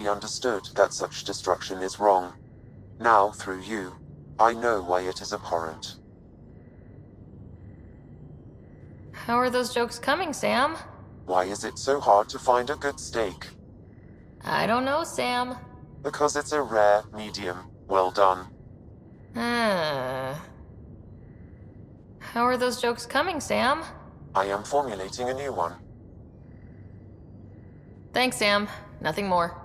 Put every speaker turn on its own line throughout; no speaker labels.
He understood that such destruction is wrong. Now, through you, I know why it is abhorrent.
How are those jokes coming, Sam?
Why is it so hard to find a good steak?
I don't know, Sam.
Because it's a rare, medium, well done.
How are those jokes coming, Sam?
I am formulating a new one.
Thanks, Sam. Nothing more.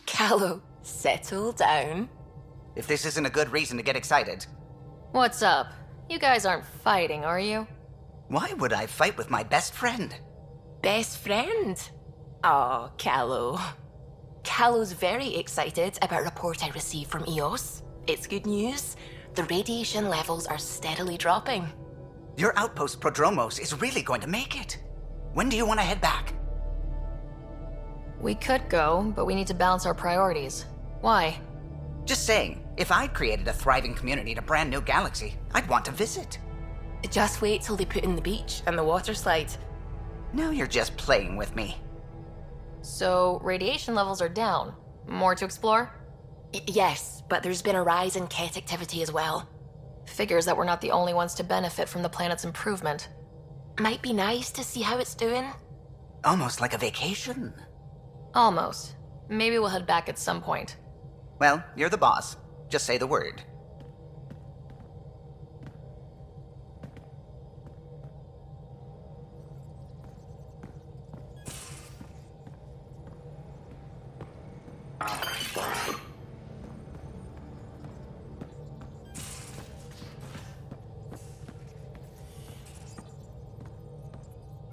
Callow, settle down.
If this isn't a good reason to get excited.
What's up? You guys aren't fighting, are you?
Why would I fight with my best friend?
Best friend? Aw, Callow. Callow's very excited about a report I received from EOS. It's good news. The radiation levels are steadily dropping.
Your outpost Prodromos is really going to make it. When do you want to head back?
We could go, but we need to balance our priorities. Why?
Just saying, if I'd created a thriving community in a brand new galaxy, I'd want to visit.
Just wait till they put in the beach and the water slide.
Now you're just playing with me.
So, radiation levels are down. More to explore?
Yes, but there's been a rise in Ket activity as well.
Figures that we're not the only ones to benefit from the planet's improvement.
Might be nice to see how it's doing.
Almost like a vacation.
Almost. Maybe we'll head back at some point.
Well, you're the boss. Just say the word.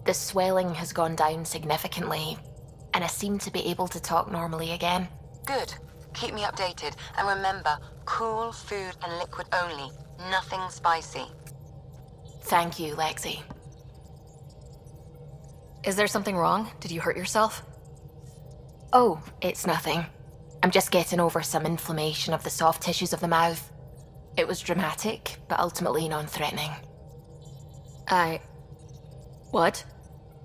The swelling has gone down significantly, and I seem to be able to talk normally again.
Good. Keep me updated. And remember, cool food and liquid only. Nothing spicy.
Thank you, Lexi.
Is there something wrong? Did you hurt yourself?
Oh, it's nothing. I'm just getting over some inflammation of the soft tissues of the mouth. It was dramatic, but ultimately non-threatening.
What?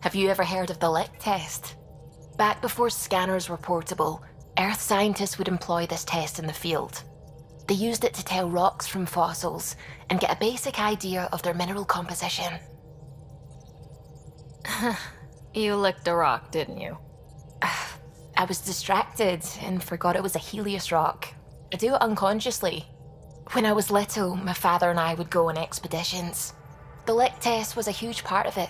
Have you ever heard of the lick test? Back before scanners were portable, Earth scientists would employ this test in the field. They used it to tell rocks from fossils and get a basic idea of their mineral composition.
You licked a rock, didn't you?
I was distracted and forgot it was a Helios rock. I do it unconsciously. When I was little, my father and I would go on expeditions. The lick test was a huge part of it.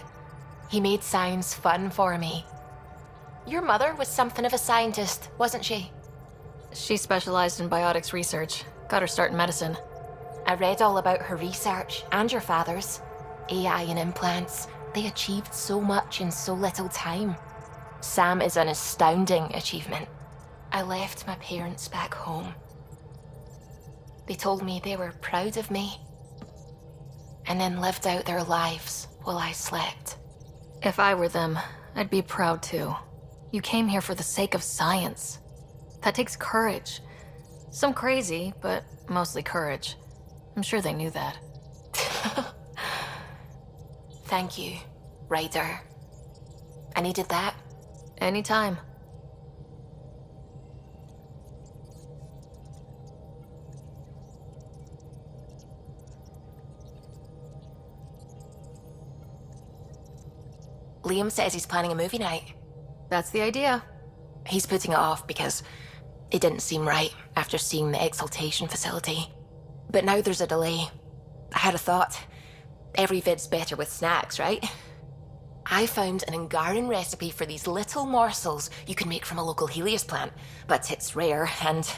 He made science fun for me. Your mother was something of a scientist, wasn't she?
She specialized in biotics research. Got her start in medicine.
I read all about her research, and your father's. AI and implants. They achieved so much in so little time. Sam is an astounding achievement. I left my parents back home. They told me they were proud of me, and then lived out their lives while I slept.
If I were them, I'd be proud too. You came here for the sake of science. That takes courage. Some crazy, but mostly courage. I'm sure they knew that.
Thank you, Ryder. I needed that.
Anytime.
Liam says he's planning a movie night.
That's the idea.
He's putting it off because it didn't seem right after seeing the exaltation facility. But now there's a delay. I had a thought. Every vid's better with snacks, right? I found an Angaran recipe for these little morsels you can make from a local Helios plant, but it's rare and...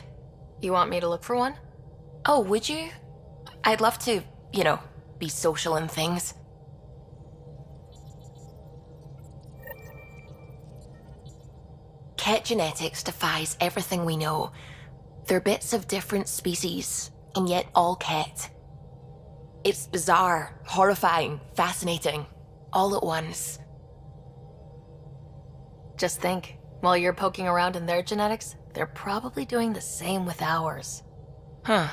You want me to look for one?
Oh, would you? I'd love to, be social and things. Ket genetics defies everything we know. They're bits of different species, and yet all kept. It's bizarre, horrifying, fascinating, all at once.
Just think, while you're poking around in their genetics, they're probably doing the same with ours.
Huh.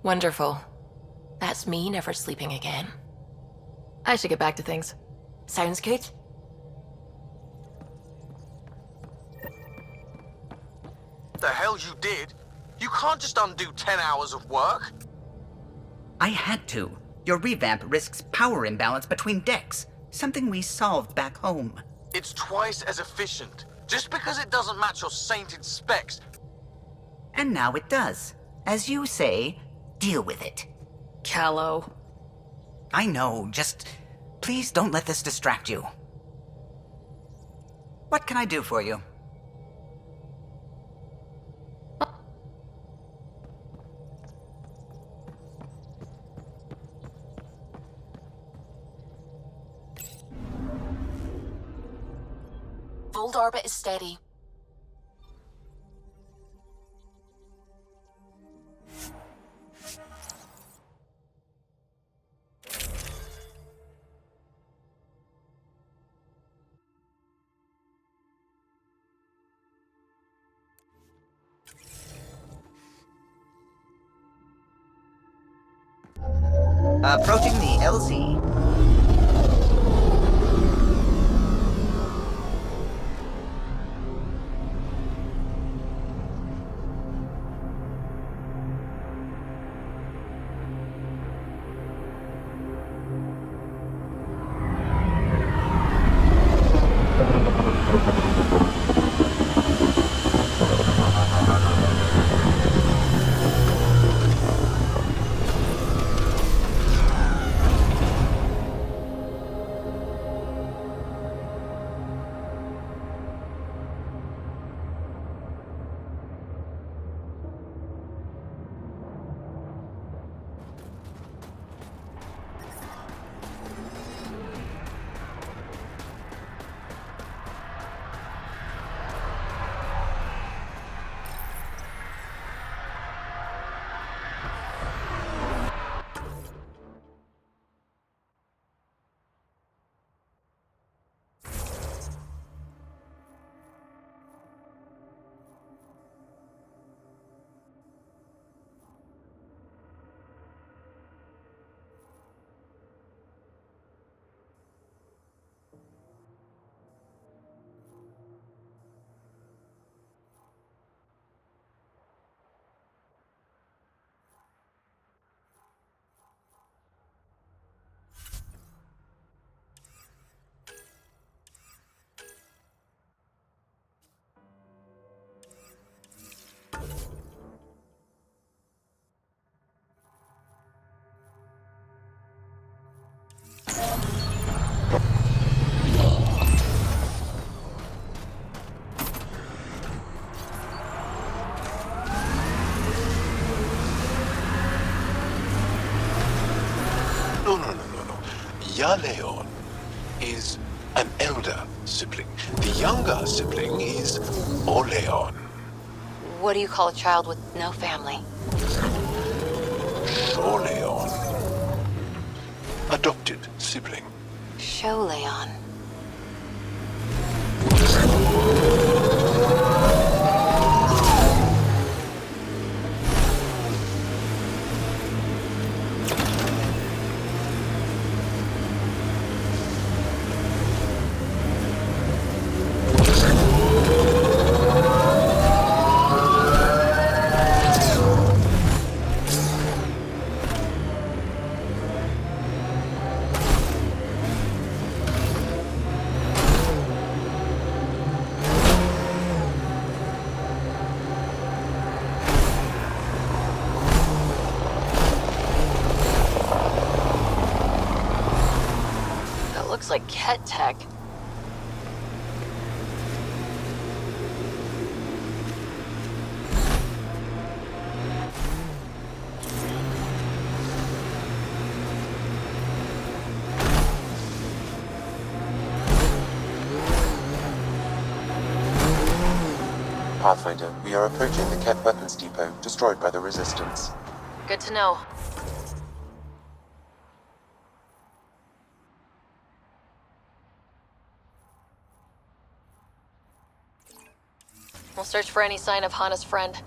Wonderful. That's me never sleeping again.
I should get back to things.
Sounds good.
The hell you did? You can't just undo 10 hours of work.
I had to. Your revamp risks power imbalance between decks, something we solved back home.
It's twice as efficient. Just because it doesn't match your sainted specs.
And now it does. As you say, deal with it.
Callow.
I know, just please don't let this distract you. What can I do for you?
Fold orbit is steady.
Approaching the LZ.
Leon is an elder sibling. The younger sibling is Oleon.
What do you call a child with no family?
Oleon. Adopted sibling.
Show Leon.
Looks like Ket tech.
Pathfinder, we are approaching the Ket weapons depot, destroyed by the Resistance.
Good to know. We'll search for any sign of Hana's friend.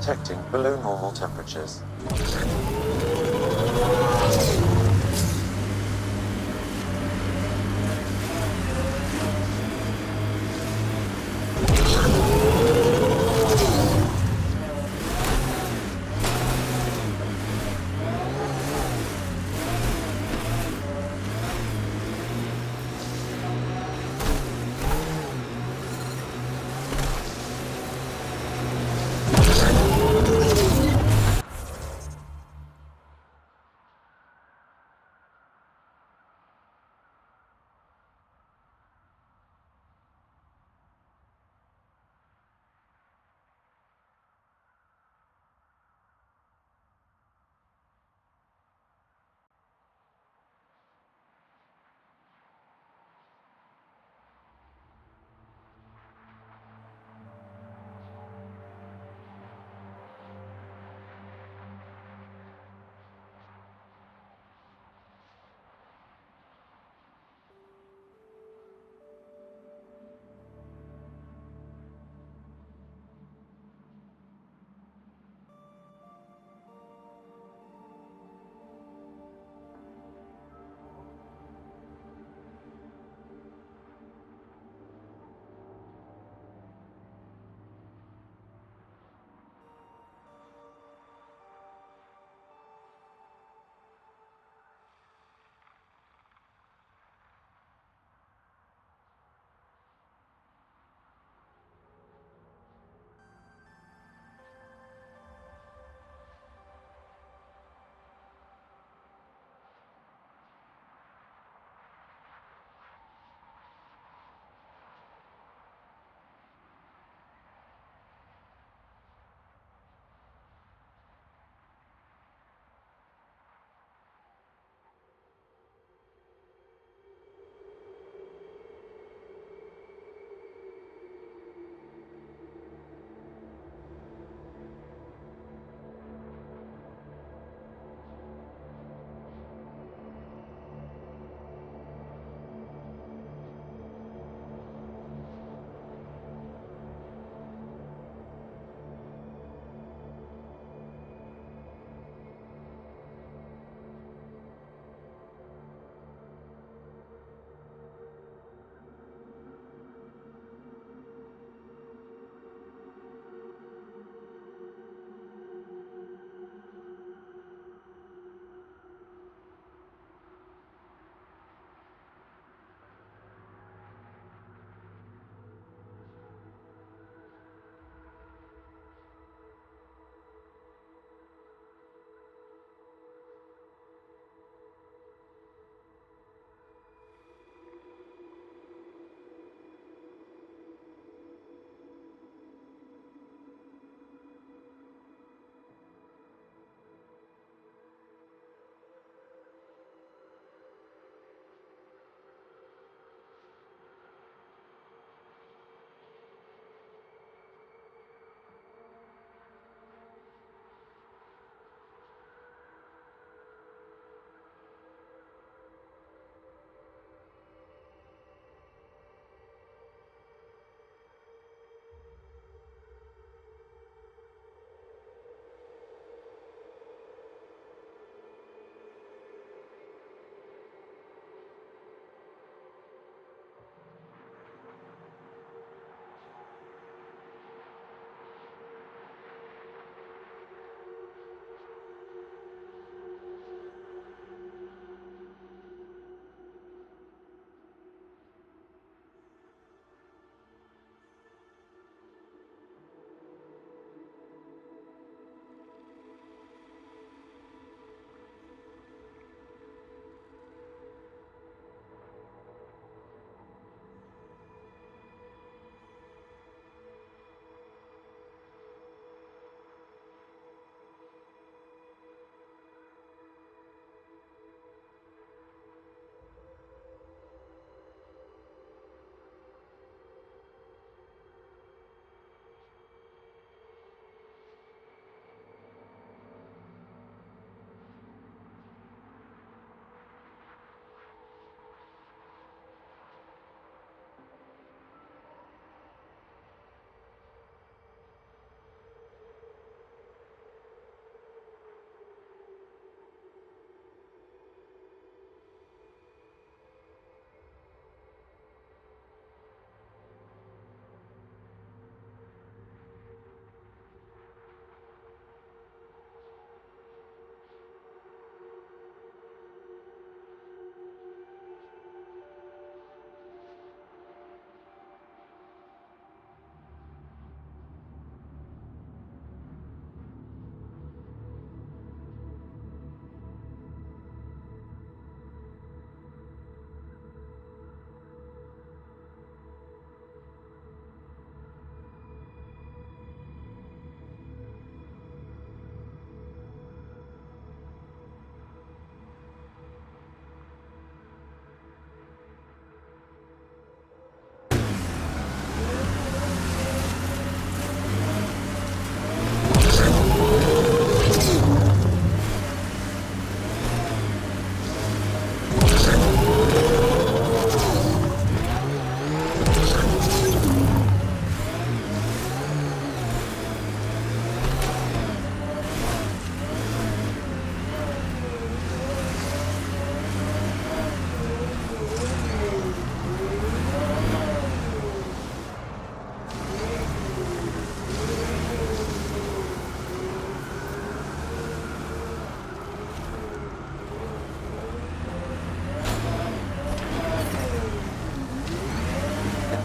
detecting below normal temperatures.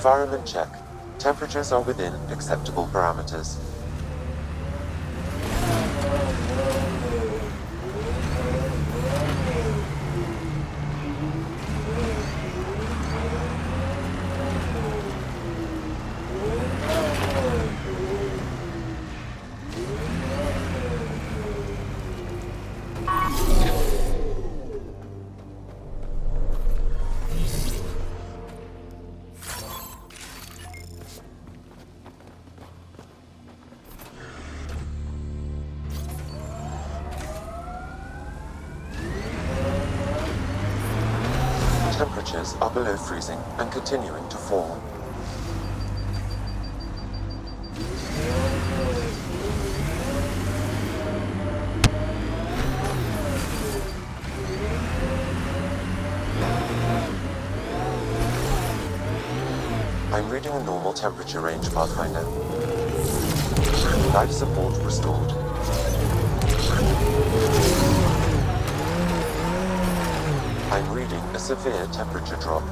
Environment check. Temperatures are within acceptable parameters. Temperatures are below freezing and continuing to fall. I'm reading a normal temperature range, Pathfinder. Life support restored. I'm reading a severe temperature drop.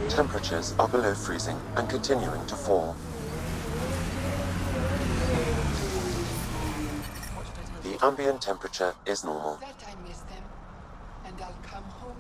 Temperatures are below freezing and continuing to fall. The ambient temperature is normal.
Bet I miss them, and I'll come home.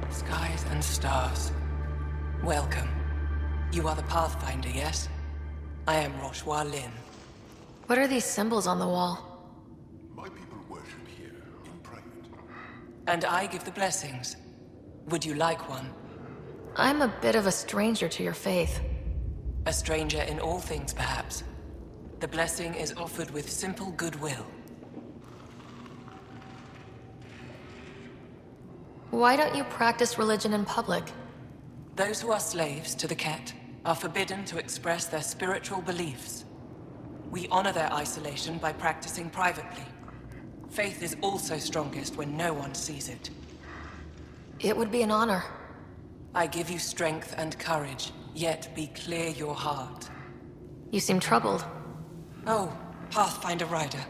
Skies and stars. Welcome. You are the Pathfinder, yes? I am Roshua Lin.
What are these symbols on the wall?
My people worship here in private.
And I give the blessings. Would you like one?
I'm a bit of a stranger to your faith.
A stranger in all things, perhaps. The blessing is offered with simple goodwill.
Why don't you practice religion in public?
Those who are slaves to the Ket are forbidden to express their spiritual beliefs. We honor their isolation by practicing privately. Faith is also strongest when no one sees it.
It would be an honor.
I give you strength and courage, yet be clear your heart.
You seem troubled.
Oh, Pathfinder Rider.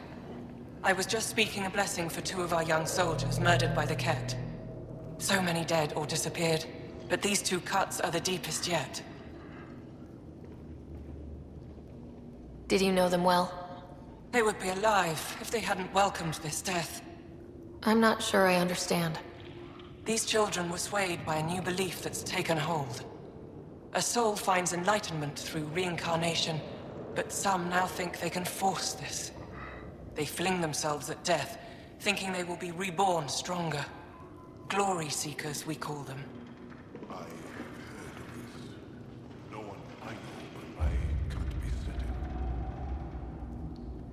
I was just speaking a blessing for 2 of our young soldiers murdered by the Ket. So many dead or disappeared, but these two cuts are the deepest yet.
Did you know them well?
They would be alive if they hadn't welcomed this death.
I'm not sure I understand.
These children were swayed by a new belief that's taken hold. A soul finds enlightenment through reincarnation, but some now think they can force this. They fling themselves at death, thinking they will be reborn stronger. Glory seekers, we call them.
I have heard of this. No one I know but I can't be certain.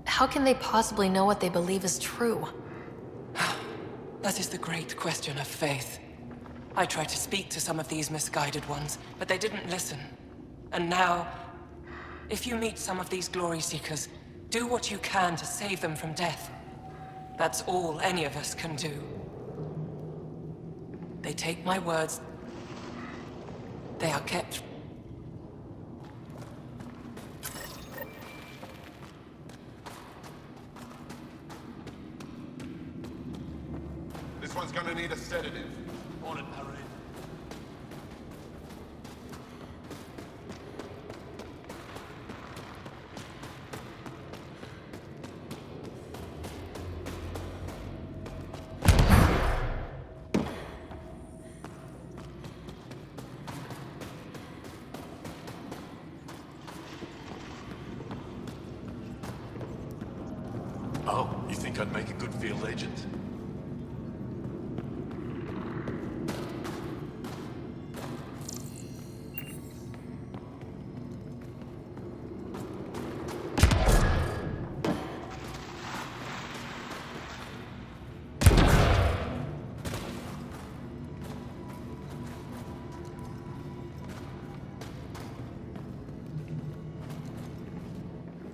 How can they possibly know what they believe is true?
That is the great question of faith. I tried to speak to some of these misguided ones, but they didn't listen. And now, if you meet some of these glory seekers, do what you can to save them from death. That's all any of us can do. They take my words. They are kept.
This one's gonna need a sedative.
On it, Harry. Oh, you think I'd make a good field agent?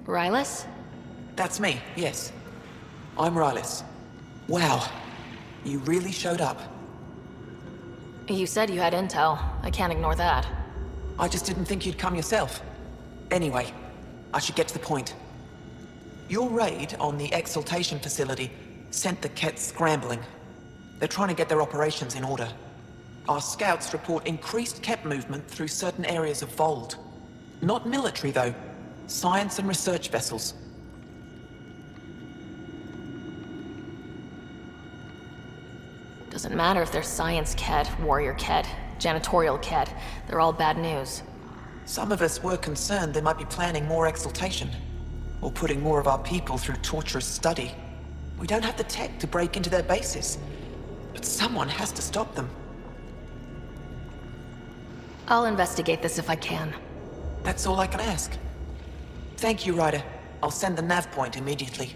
Rylus?
That's me, yes. I'm Rylis. Wow. You really showed up.
You said you had intel. I can't ignore that.
I just didn't think you'd come yourself. Anyway, I should get to the point. Your raid on the exaltation facility sent the Kets scrambling. They're trying to get their operations in order. Our scouts report increased Ket movement through certain areas of Vold. Not military, though. Science and research vessels.
Doesn't matter if they're science Ked, warrior Ked, janitorial Ked. They're all bad news.
Some of us were concerned they might be planning more exaltation, or putting more of our people through torturous study. We don't have the tech to break into their bases, but someone has to stop them.
I'll investigate this if I can.
That's all I can ask. Thank you, Ryder. I'll send the nav point immediately.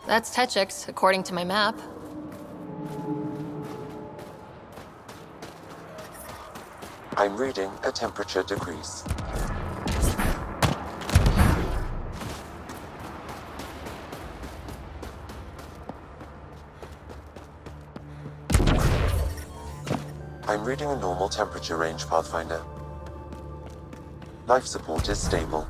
That's Techix, according to my map.
I'm reading a temperature degrees. I'm reading a normal temperature range, Pathfinder. Life support is stable.